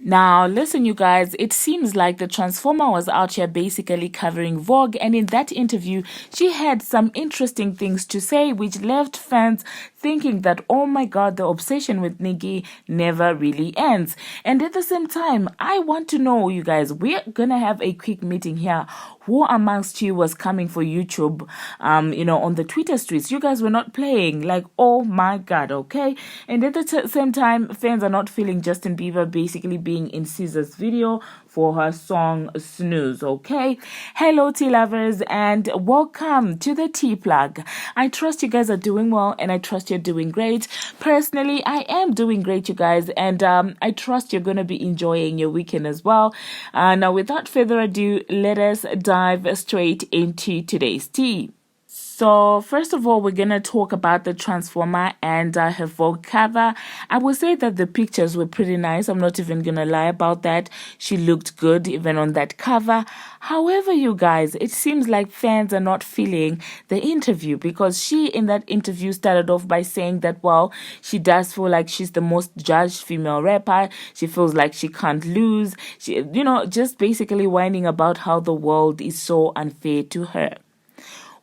Now, listen, you guys, it seems like the Transformer was out here basically covering Vogue, and in that interview, she had some interesting things to say, which left fans thinking that, oh my god, the obsession with Nicki never really ends. And at the same time, I want to know, you guys, we're gonna have a quick meeting here. Who amongst you was coming for YouTube, on the Twitter streets? You guys were not playing, like, oh my god, okay? And at the same time, fans are not feeling Justin Bieber basically being in SZA's video for her song Snooze, okay? Hello, tea lovers, and welcome to the Tea Plug. I trust you guys are doing well, and I trust you're doing great. Personally, I am doing great, you guys, and I trust you're going to be enjoying your weekend as well. Now, without further ado, let us dive straight into today's tea. So first of all, we're going to talk about the Transformer and her Vogue cover. I will say that the pictures were pretty nice. I'm not even going to lie about that. She looked good even on that cover. However, you guys, it seems like fans are not feeling the interview, because she in that interview started off by saying that, well, she does feel like she's the most judged female rapper. She feels like she can't lose. She, just basically whining about how the world is so unfair to her.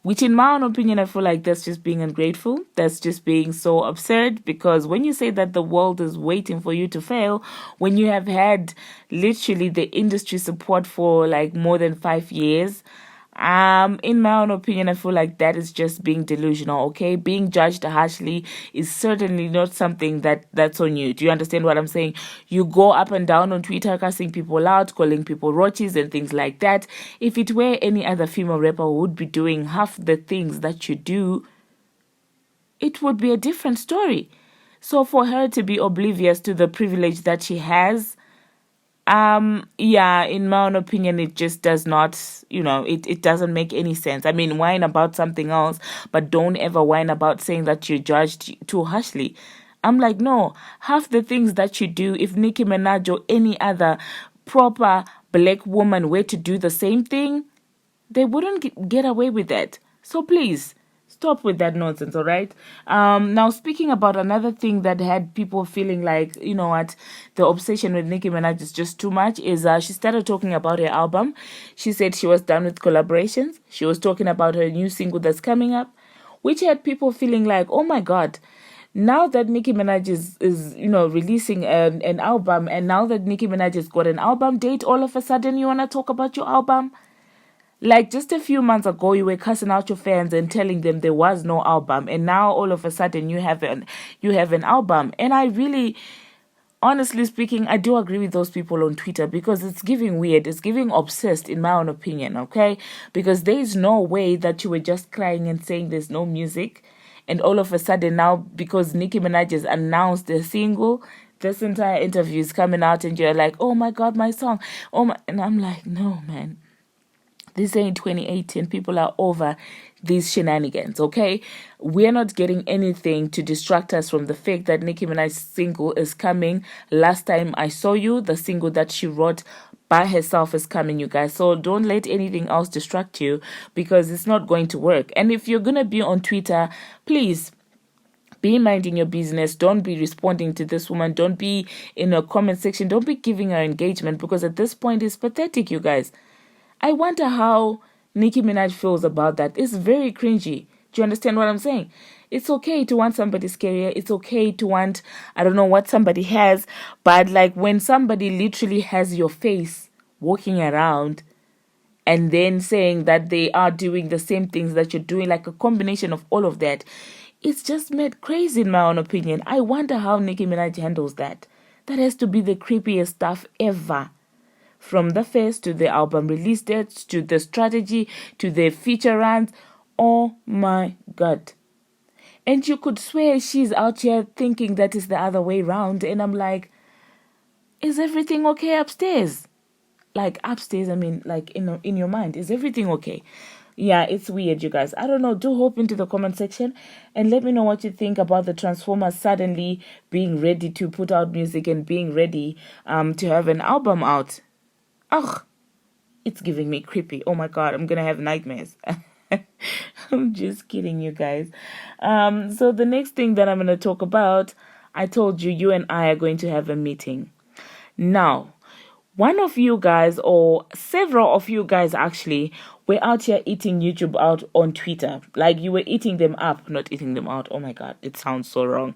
Which, in my own opinion, I feel like that's just being ungrateful. That's just being so absurd, because when you say that the world is waiting for you to fail, when you have had literally the industry support for like more than 5 years, in my own opinion, I feel like that is just being delusional, okay? Being judged harshly is certainly not something that's on you. Do you understand what I'm saying? You go up and down on Twitter, cussing people out, calling people roaches and things like that. If it were any other female rapper who would be doing half the things that you do, it would be a different story. So for her to be oblivious to the privilege that she has, in my own opinion, it just does not, it doesn't make any sense. I mean, whine about something else, but don't ever whine about saying that you're judged too harshly. I'm like, no, half the things that you do, if Nicki Minaj or any other proper black woman were to do the same thing, they wouldn't get away with that. So please, stop with that nonsense, all right? Now, speaking about another thing that had people feeling like, you know what, the obsession with Nicki Minaj is just too much, is she started talking about her album. She said she was done with collaborations. She was talking about her new single that's coming up, which had people feeling like, oh my God, now that Nicki Minaj is releasing an album, and now that Nicki Minaj has got an album date, all of a sudden you want to talk about your album? Like, just a few months ago, you were cussing out your fans and telling them there was no album, and now all of a sudden you have an album. And I really, honestly speaking, I do agree with those people on Twitter, because it's giving weird, it's giving obsessed, in my own opinion, okay? Because there is no way that you were just crying and saying there's no music, and all of a sudden now, because Nicki Minaj has announced a single, this entire interview is coming out, and you're like, oh my God, my song, and I'm like, no, man. This ain't 2018. People are over these shenanigans, okay? We're not getting anything to distract us from the fact that Nicki Minaj's single is coming. Last time I saw you, the single that she wrote by herself is coming, you guys. So don't let anything else distract you, because it's not going to work. And if you're going to be on Twitter, please be minding your business. Don't be responding to this woman. Don't be in a comment section. Don't be giving her engagement, because at this point it's pathetic, you guys. I wonder how Nicki Minaj feels about that. It's very cringy. Do you understand what I'm saying? It's okay to want somebody's career. It's okay to want, I don't know what somebody has. But like, when somebody literally has your face walking around and then saying that they are doing the same things that you're doing, like a combination of all of that, it's just made crazy, in my own opinion. I wonder how Nicki Minaj handles that. That has to be the creepiest stuff ever. From the face to the album release dates to the strategy to the feature runs. Oh my God. And you could swear she's out here thinking that it's the other way around. And I'm like, is everything okay upstairs? Like upstairs, I mean, like in your mind, is everything okay? Yeah, it's weird, you guys. I don't know. Do hop into the comment section and let me know what you think about the Transformers suddenly being ready to put out music and being ready to have an album out. Ugh, it's giving me creepy. Oh my God, I'm going to have nightmares. I'm just kidding, you guys. So the next thing that I'm going to talk about, I told you, you and I are going to have a meeting. Now, one of you guys, or several of you guys actually, were out here eating YouTube out on Twitter. Like, you were eating them up, not eating them out. Oh my God, it sounds so wrong.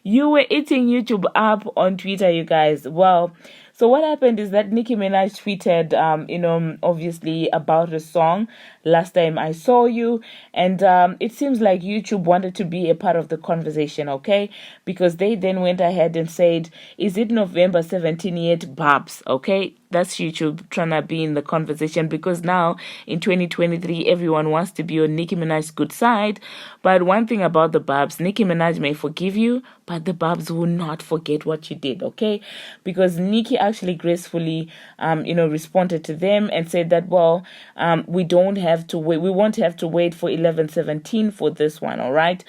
You were eating YouTube up on Twitter, you guys. Well, so what happened is that Nicki Minaj tweeted, obviously about the song, Last Time I Saw You. And it seems like YouTube wanted to be a part of the conversation, okay? Because they then went ahead and said, is it November 17 yet, Barbz, okay? That's YouTube trying to be in the conversation, because now in 2023 everyone wants to be on Nicki Minaj's good side. But one thing about the Barbz, Nicki Minaj may forgive you, but the Barbz will not forget what you did, okay? Because Nicki actually gracefully responded to them and said that, well, we don't have to wait, we won't have to wait for 11/17 for this one, all right?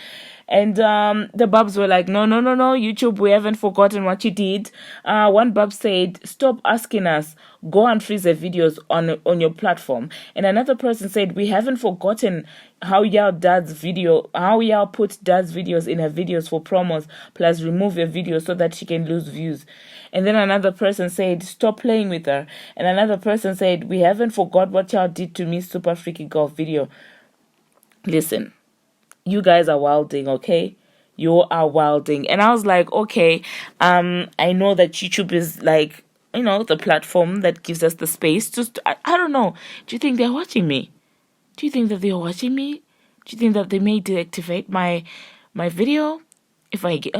And the Barbz were like, no, YouTube, we haven't forgotten what you did. One Barbz said, stop asking us, go and freeze the videos on your platform. And another person said, we haven't forgotten how y'all put Dad's videos in her videos for promos, plus remove your video so that she can lose views. And then another person said, stop playing with her. And another person said, we haven't forgot what y'all did to Miss Super Freaky Golf video. Listen, you guys are wilding, okay? You are wilding. And I was like, okay, I know that YouTube is like, the platform that gives us the space to, I don't know. Do you think they're watching me? Do you think that they're watching me? Do you think that they may deactivate my video if I get...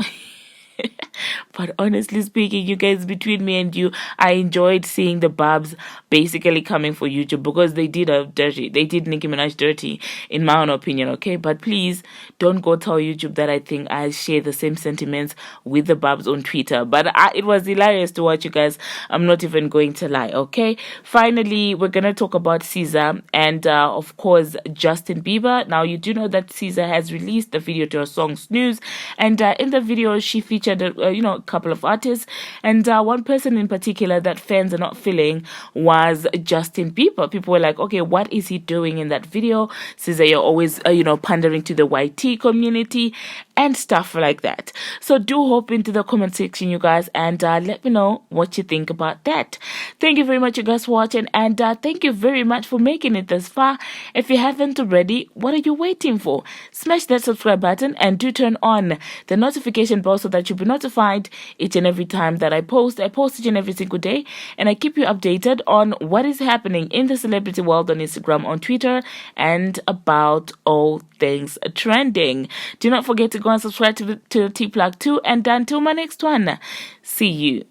But honestly speaking, you guys, between me and you, I enjoyed seeing the Barbz basically coming for YouTube, because they did Nicki Minaj dirty, in my own opinion, okay? But please don't go tell YouTube that I think I share the same sentiments with the Barbz on Twitter. But it was hilarious to watch, you guys. I'm not even going to lie, okay? Finally, we're gonna talk about SZA and of course Justin Bieber. Now, you do know that SZA has released the video to her song Snooze, and in the video she featured a couple of artists, and one person in particular that fans are not feeling was Justin Bieber. People were like, okay, what is he doing in that video? SZA, you're always pandering to the YT community and stuff like that. So do hop into the comment section, you guys, and let me know what you think about that. Thank you very much, you guys, for watching, and thank you very much for making it this far. If you haven't already, what are you waiting for? Smash that subscribe button and do turn on the notification bell so that you'll be notified each and every time that I post. I post each and every single day, and I keep you updated on what is happening in the celebrity world on Instagram, on Twitter, and about all things trending. Do not forget to go and subscribe to the T-Plug too, and until my next one, see you